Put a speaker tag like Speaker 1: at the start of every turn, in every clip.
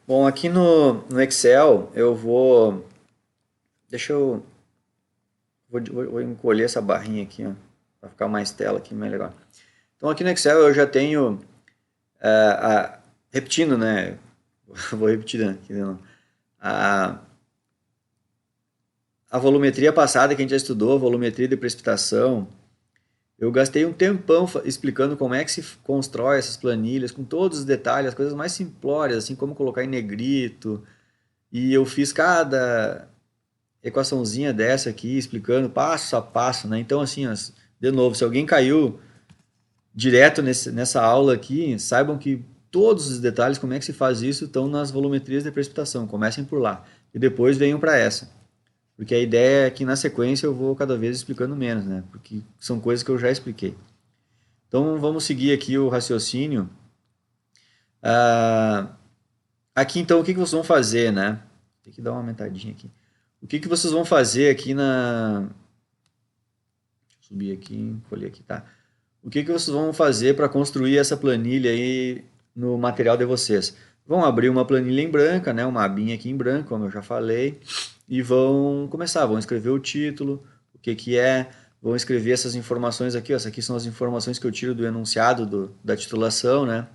Speaker 1: Bom, aqui no Excel eu vou. Deixa eu. Vou encolher essa barrinha aqui, ó, para ficar mais tela aqui, mais legal. Então aqui no Excel eu já tenho. Repetindo, né? Vou repetir aqui, não. A, a volumetria passada que a gente já estudou, volumetria de precipitação, eu gastei um tempão explicando como é que se constrói essas planilhas, com todos os detalhes, as coisas mais simplórias, assim como colocar em negrito. E eu fiz cada equaçãozinha dessa aqui, explicando passo a passo, né? Então, assim, ó, de novo, se alguém caiu direto nessa aula aqui, saibam que todos os detalhes, como é que se faz isso, estão nas volumetrias de precipitação. Comecem por lá. E depois venham para essa. Porque a ideia é que na sequência eu vou cada vez explicando menos, né? Porque são coisas que eu já expliquei. Então vamos seguir aqui o raciocínio. Ah, aqui então o que vocês vão fazer, né? Tem que dar uma aumentadinha aqui. O que vocês vão fazer aqui na. Deixa eu subir aqui, encolher aqui, tá? O que vocês vão fazer para construir essa planilha aí no material de vocês? Vão abrir uma planilha em branca, né? Uma abinha aqui em branco, como eu já falei, e vão começar. Vão escrever o título, o que é, vão escrever essas informações aqui. Ó, essas aqui são as informações que eu tiro do enunciado da titulação, né?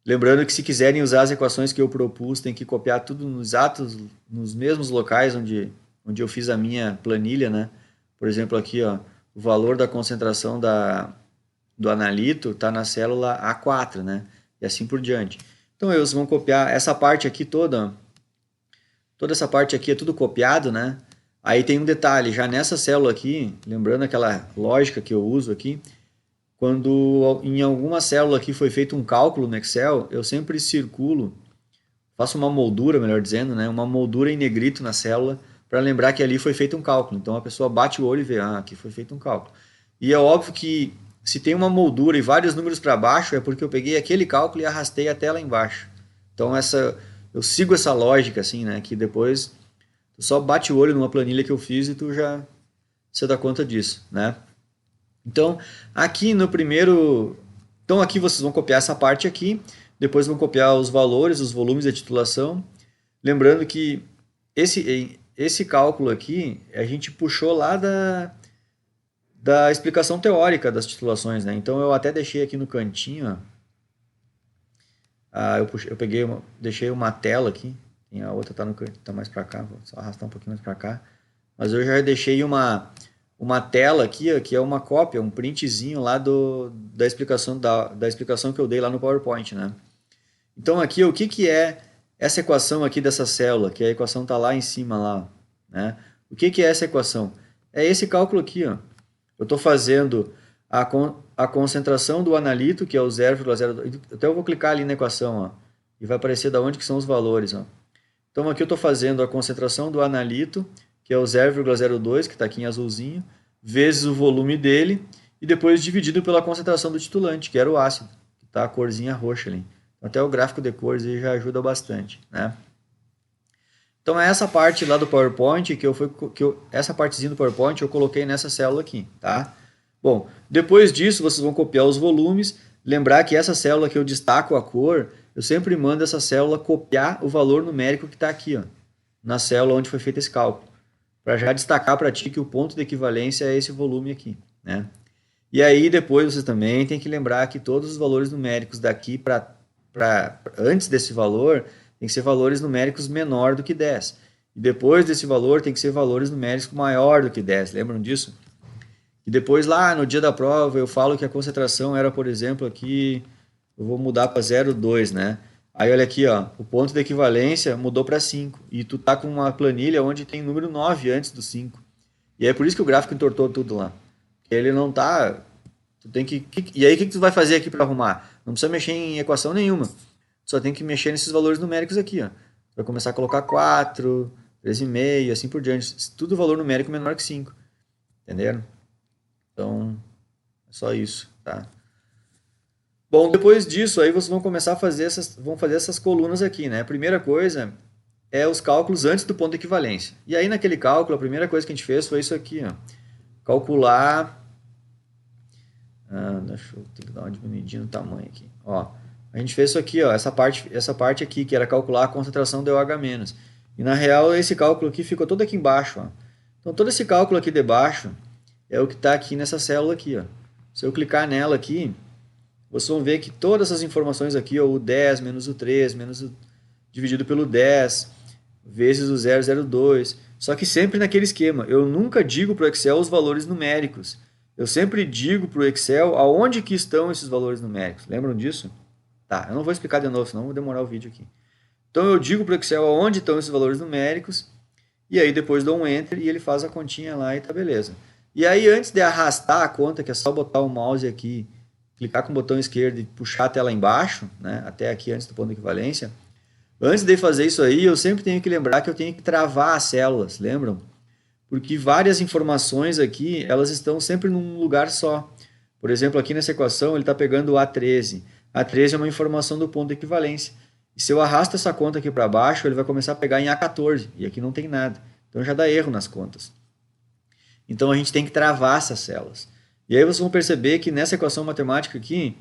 Speaker 1: Lembrando que se quiserem usar as equações que eu propus, tem que copiar tudo nos mesmos locais onde eu fiz a minha planilha, né? Por exemplo, aqui, ó, o valor da concentração do analito está na célula A4, né? E assim por diante. Então, eles vão copiar essa parte aqui toda essa parte aqui é tudo copiado, né? Aí tem um detalhe, já nessa célula aqui, lembrando aquela lógica que eu uso aqui, quando em alguma célula aqui foi feito um cálculo no Excel, eu sempre circulo, faço uma moldura, melhor dizendo, né? Uma moldura em negrito na célula para lembrar que ali foi feito um cálculo. Então a pessoa bate o olho e vê, ah, aqui foi feito um cálculo. E é óbvio que se tem uma moldura e vários números para baixo, é porque eu peguei aquele cálculo e arrastei até lá embaixo. Então eu sigo essa lógica assim, né? Que depois tu só bate o olho numa planilha que eu fiz e tu já se dá conta disso, né? Então, aqui no primeiro. Então, aqui vocês vão copiar essa parte aqui, depois vão copiar os valores, os volumes da titulação. Lembrando que esse cálculo aqui a gente puxou lá da explicação teórica das titulações, né? Então, eu até deixei aqui no cantinho, ó, eu peguei deixei uma tela aqui, tem a outra tá, tá mais para cá, vou só arrastar um pouquinho mais para cá. Mas eu já deixei uma tela aqui, ó, que é uma cópia, um printzinho lá da explicação da explicação que eu dei lá no PowerPoint, né? Então aqui o que é essa equação aqui dessa célula, que a equação está lá em cima lá, né? O que é essa equação? É esse cálculo aqui, ó. Eu estou fazendo a concentração do analito, que é o 0,02. Até eu vou clicar ali na equação, ó, e vai aparecer da onde que são os valores, ó. Então aqui eu estou fazendo a concentração do analito, que é o 0,02, que está aqui em azulzinho, vezes o volume dele, e depois dividido pela concentração do titulante, que era o ácido, que está a corzinha roxa ali. Até o gráfico de cores aí já ajuda bastante, né? Então é essa parte lá do PowerPoint essa partezinha do PowerPoint eu coloquei nessa célula aqui, tá? Bom, depois disso vocês vão copiar os volumes, lembrar que essa célula que eu destaco a cor, eu sempre mando essa célula copiar o valor numérico que está aqui, ó, na célula onde foi feito esse cálculo, para já destacar para ti que o ponto de equivalência é esse volume aqui, né? E aí depois vocês também têm que lembrar que todos os valores numéricos daqui para antes desse valor tem que ser valores numéricos menor do que 10. E depois desse valor tem que ser valores numéricos maior do que 10. Lembram disso? E depois lá no dia da prova eu falo que a concentração era, por exemplo, aqui eu vou mudar para 0,2, né? Aí olha aqui, ó, o ponto de equivalência mudou para 5 e tu tá com uma planilha onde tem número 9 antes do 5. E é por isso que o gráfico entortou tudo lá. Ele não tá. Tu tem e aí o que tu vai fazer aqui para arrumar? Não precisa mexer em equação nenhuma. Só tem que mexer nesses valores numéricos aqui, ó. Vai começar a colocar 4, 3,5, assim por diante. Tudo valor numérico menor que 5. Entenderam? Então, é só isso, tá? Bom, depois disso, aí vocês vão começar a fazer essas colunas aqui, né? A primeira coisa é os cálculos antes do ponto de equivalência. E aí naquele cálculo, a primeira coisa que a gente fez foi isso aqui, ó. Calcular. Deixa eu ter que dar uma diminuidinha no tamanho aqui. Ó, a A gente fez isso aqui, ó, essa parte aqui, que era calcular a concentração de OH-. E na real, esse cálculo aqui ficou todo aqui embaixo, ó. Então, todo esse cálculo aqui de baixo é o que está aqui nessa célula aqui, ó. Se eu clicar nela aqui, vocês vão ver que todas essas informações aqui, ó, o 10 menos o 3, dividido pelo 10, vezes o 0,02. Só que sempre naquele esquema. Eu nunca digo para o Excel os valores numéricos. Eu sempre digo para o Excel aonde que estão esses valores numéricos. Lembram disso? Tá, eu não vou explicar de novo, senão vou demorar o vídeo aqui. Então eu digo para o Excel aonde estão esses valores numéricos, e aí depois dou um Enter e ele faz a continha lá e tá beleza. E aí antes de arrastar a conta, que é só botar o mouse aqui, clicar com o botão esquerdo e puxar até lá embaixo, né, até aqui antes do ponto de equivalência, antes de fazer isso aí, eu sempre tenho que lembrar que eu tenho que travar as células, lembram? Porque várias informações aqui, elas estão sempre num lugar só. Por exemplo, aqui nessa equação, ele está pegando o A13. A13 é uma informação do ponto de equivalência. E se eu arrasto essa conta aqui para baixo, ele vai começar a pegar em A14. E aqui não tem nada. Então já dá erro nas contas. Então a gente tem que travar essas células. E aí vocês vão perceber que nessa equação matemática aqui,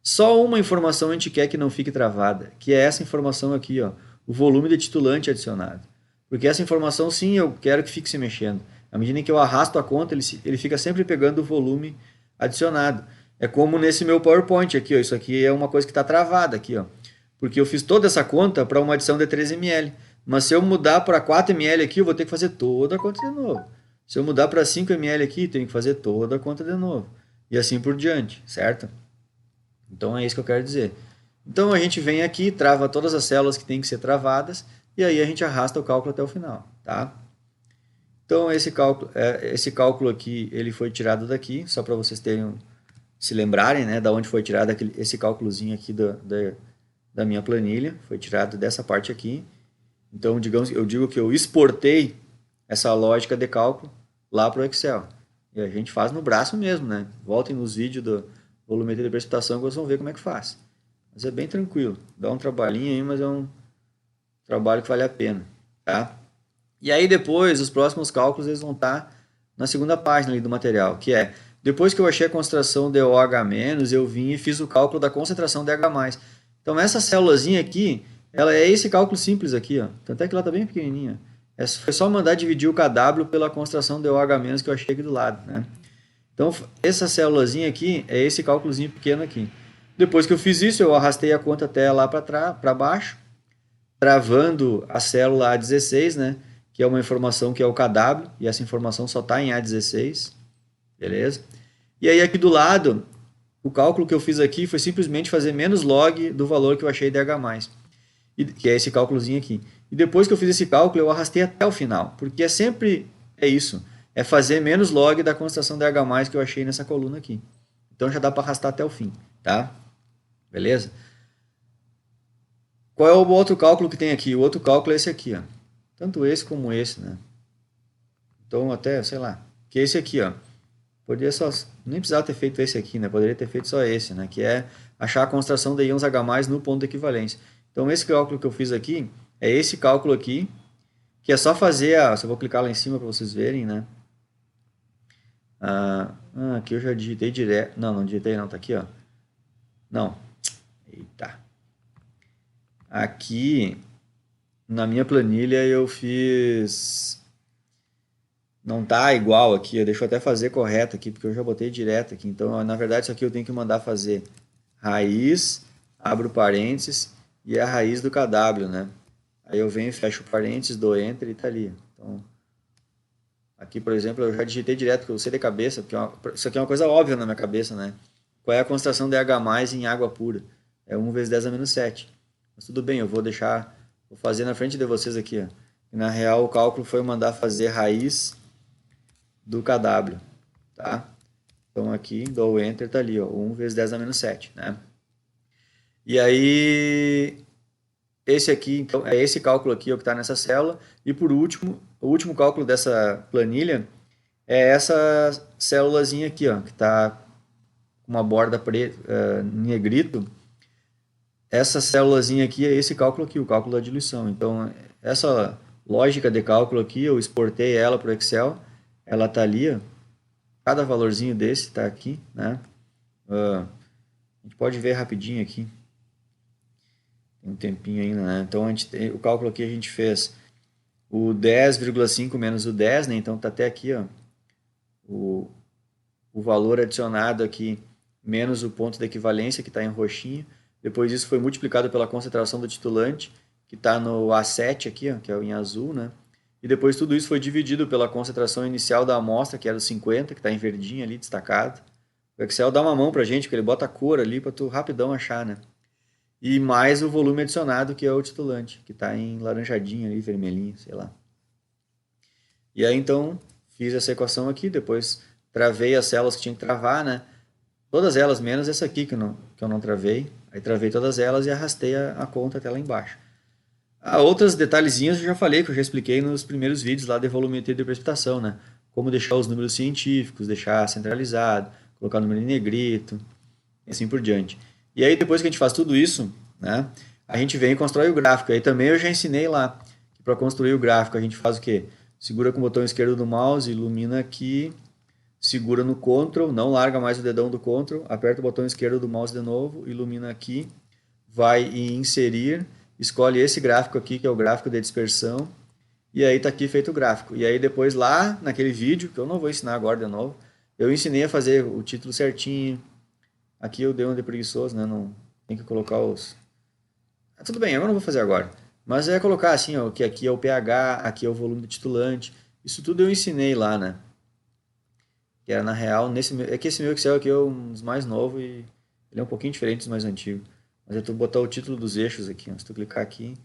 Speaker 1: só uma informação a gente quer que não fique travada, que é essa informação aqui, ó, o volume de titulante adicionado. Porque essa informação, sim, eu quero que fique se mexendo. À medida que eu arrasto a conta, ele fica sempre pegando o volume adicionado. É como nesse meu PowerPoint aqui, ó, isso aqui é uma coisa que está travada aqui, ó, porque eu fiz toda essa conta para uma adição de 3 ml. Mas se eu mudar para 4 ml aqui, eu vou ter que fazer toda a conta de novo. Se eu mudar para 5 ml aqui, tenho que fazer toda a conta de novo. E assim por diante, certo? Então é isso que eu quero dizer. Então a gente vem aqui, trava todas as células que tem que ser travadas, e aí a gente arrasta o cálculo até o final, tá? Então esse cálculo aqui, ele foi tirado daqui, só para vocês se lembrarem, né, da onde foi tirado esse cálculozinho aqui da minha planilha, foi tirado dessa parte aqui. Então, digamos, eu digo que eu exportei essa lógica de cálculo lá para o Excel. E a gente faz no braço mesmo, né? Voltem nos vídeos do volumetria de precipitação que vocês vão ver como é que faz. Mas é bem tranquilo. Dá um trabalhinho aí, mas é um trabalho que vale a pena, tá? E aí depois, os próximos cálculos, eles vão estar na segunda página ali do material, que é, depois que eu achei a concentração de OH-, eu vim e fiz o cálculo da concentração de H+. Então essa célulazinha aqui, ela é esse cálculo simples aqui, ó. Tanto é que ela está bem pequenininha. Foi só mandar dividir o KW pela concentração de OH- que eu achei aqui do lado, né? Então, essa célulazinha aqui é esse cálculozinho pequeno aqui. Depois que eu fiz isso, eu arrastei a conta até lá para baixo, travando a célula A16, né? Que é uma informação que é o KW, e essa informação só está em A16, beleza? E aí aqui do lado, o cálculo que eu fiz aqui foi simplesmente fazer menos log do valor que eu achei de H+, que é esse cálculozinho aqui. E depois que eu fiz esse cálculo, eu arrastei até o final, porque é isso, é fazer menos log da concentração de H+, que eu achei nessa coluna aqui. Então já dá para arrastar até o fim, tá? Beleza? Qual é o outro cálculo que tem aqui? O outro cálculo é esse aqui, ó. Tanto esse como esse, né? Então até, sei lá, que esse aqui, ó. Poderia só, nem precisava ter feito esse aqui, né? Poderia ter feito só esse, né? Que é achar a concentração de íons H+ no ponto de equivalência. Então esse cálculo que eu fiz aqui é esse cálculo aqui, que é só fazer se eu vou clicar lá em cima para vocês verem, né? Aqui eu já digitei direto. Não, não digitei não, tá aqui, ó. Não. Eita. Aqui na minha planilha eu fiz, não tá igual aqui, deixa eu até fazer correto aqui, porque eu já botei direto aqui. Então, na verdade, isso aqui eu tenho que mandar fazer raiz, abro parênteses, e é a raiz do KW, né? Aí eu venho, fecho parênteses, dou Enter e tá ali. Então, aqui, por exemplo, eu já digitei direto, porque eu sei de cabeça, porque isso aqui é uma coisa óbvia na minha cabeça, né? Qual é a concentração de H+ em água pura? É 1 vezes 10 a menos 7. Mas tudo bem, eu vou fazer na frente de vocês aqui, ó. E, na real, o cálculo foi mandar fazer raiz do KW, tá? Então aqui, dou Enter, tá ali, ó, 1 vezes 10 a menos 7, né? E aí, esse aqui, então, é esse cálculo aqui, ó, que está nessa célula. E por último, o último cálculo dessa planilha é essa célulazinha aqui, ó, que está com uma borda preta, negrito. Essa célulazinha aqui é esse cálculo aqui, o cálculo da diluição. Então, essa lógica de cálculo aqui, eu exportei ela para o Excel. Ela está ali, ó. Cada valorzinho desse está aqui, né? A gente pode ver rapidinho aqui. Tem um tempinho ainda, né? Então o cálculo aqui a gente fez o 10,5 menos o 10, né? Então tá até aqui, ó, o valor adicionado aqui menos o ponto de equivalência que está em roxinho. Depois isso foi multiplicado pela concentração do titulante, que está no A7 aqui, ó, que é o em azul, né? E depois tudo isso foi dividido pela concentração inicial da amostra, que era o 50, que está em verdinho ali, destacado. O Excel dá uma mão pra gente, porque ele bota a cor ali para tu rapidão achar, né? E mais o volume adicionado, que é o titulante, que está em laranjadinho ali, vermelhinho, sei lá. E aí então fiz essa equação aqui, depois travei as células que tinha que travar, né? Todas elas, menos essa aqui que eu não travei. Aí travei todas elas e arrastei a conta até lá embaixo. Outros detalhezinhos eu já falei, que eu já expliquei nos primeiros vídeos lá de volumetria de precipitação, né? Como deixar os números científicos, deixar centralizado, colocar o número em negrito, e assim por diante. E aí depois que a gente faz tudo isso, né? A gente vem e constrói o gráfico. Aí também eu já ensinei lá que para construir o gráfico a gente faz o quê? Segura com o botão esquerdo do mouse, ilumina aqui, segura no Ctrl, não larga mais o dedão do Ctrl, aperta o botão esquerdo do mouse de novo, ilumina aqui, vai em inserir, escolhe esse gráfico aqui, que é o gráfico de dispersão, e aí está aqui feito o gráfico. E aí depois lá, naquele vídeo, que eu não vou ensinar agora de novo, eu ensinei a fazer o título certinho. Aqui eu dei um de preguiçoso, né? Não tem que colocar os... tudo bem, eu não vou fazer agora. Mas é colocar assim, ó, que aqui é o pH, aqui é o volume do titulante. Isso tudo eu ensinei lá, né? Que era na real, é que esse meu Excel aqui é um dos mais novos e ele é um pouquinho diferente dos mais antigos. Mas é tu botar o título dos eixos aqui, ó. Se tu clicar aqui,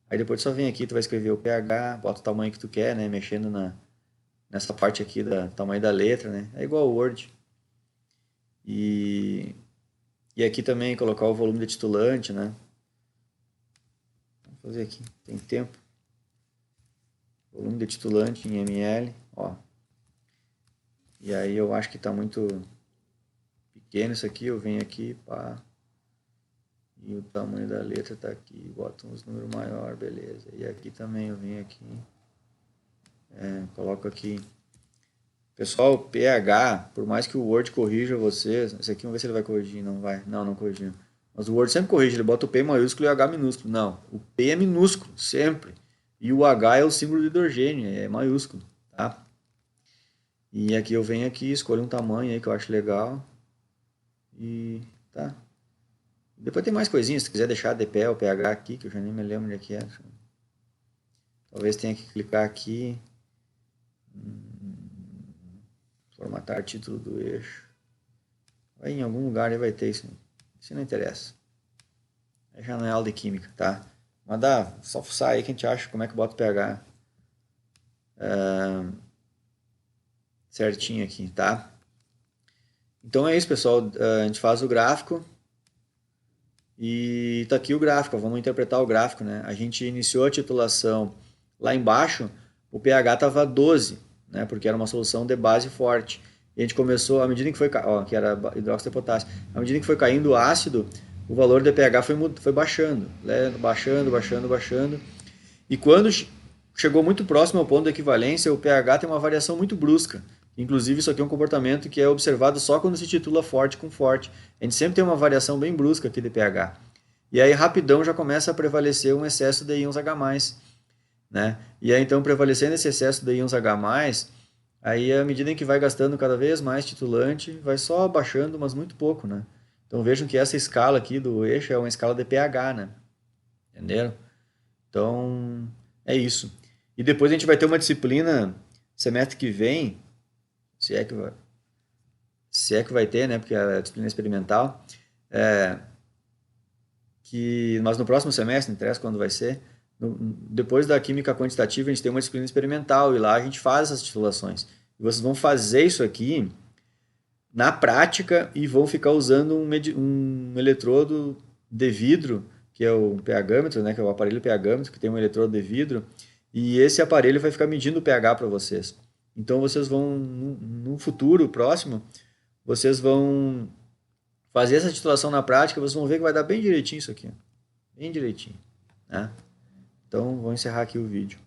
Speaker 1: aí depois tu só vem aqui, tu vai escrever o pH, bota o tamanho que tu quer, né? Mexendo nessa parte aqui do tamanho da letra, né? É igual ao Word. E aqui também colocar o volume de titulante, né? Vamos fazer aqui, tem tempo. Volume de titulante em ml, ó. E aí eu acho que está muito pequeno isso aqui, eu venho aqui, pá. E o tamanho da letra está aqui, boto uns números maior, beleza. E aqui também eu venho aqui, coloco aqui. Pessoal, pH, por mais que o Word corrija vocês, esse aqui vamos ver se ele vai corrigir, não vai, não corrigiu. Mas o Word sempre corrige, ele bota o P maiúsculo e o H minúsculo. Não, o P é minúsculo, sempre. E o H é o símbolo de hidrogênio, é maiúsculo, tá? E aqui eu venho aqui, escolho um tamanho aí que eu acho legal. E tá. Depois tem mais coisinhas, se quiser deixar DPE ou pH aqui, que eu já nem me lembro onde é que é. Talvez tenha que clicar aqui. Formatar título do eixo. Aí em algum lugar aí vai ter isso. Isso não interessa. É já não é aula de química, tá? Mas dá, só fuçar aí que a gente acha como é que bota o pH certinho aqui, tá? Então é isso, pessoal. A gente faz o gráfico e tá aqui o gráfico. Vamos interpretar o gráfico, né? A gente iniciou a titulação lá embaixo, o pH estava 12, né? Porque era uma solução de base forte. E a gente começou, à medida que foi, que era hidróxido de potássio, à medida que foi caindo o ácido, o valor de pH foi baixando, né? Baixando. E quando chegou muito próximo ao ponto de equivalência, o pH tem uma variação muito brusca. Inclusive, isso aqui é um comportamento que é observado só quando se titula forte com forte. A gente sempre tem uma variação bem brusca aqui de pH. E aí, rapidão, já começa a prevalecer um excesso de íons H+, né? E aí, então, prevalecendo esse excesso de íons H+, aí, à medida em que vai gastando cada vez mais titulante, vai só baixando, mas muito pouco, né? Então, vejam que essa escala aqui do eixo é uma escala de pH, né? Entenderam? Então, é isso. E depois a gente vai ter uma disciplina semestre que vem, se é que vai ter, né? Porque é a disciplina experimental, mas no próximo semestre, não interessa quando vai ser, depois da química quantitativa, a gente tem uma disciplina experimental e lá a gente faz essas titulações. E vocês vão fazer isso aqui na prática e vão ficar usando um eletrodo de vidro, que é o pHmetro, né, que é o aparelho pHmetro, que tem um eletrodo de vidro, e esse aparelho vai ficar medindo o pH para vocês. Então vocês vão, no futuro próximo, vocês vão fazer essa titulação na prática, vocês vão ver que vai dar bem direitinho isso aqui. Bem direitinho, né? Então, vou encerrar aqui o vídeo.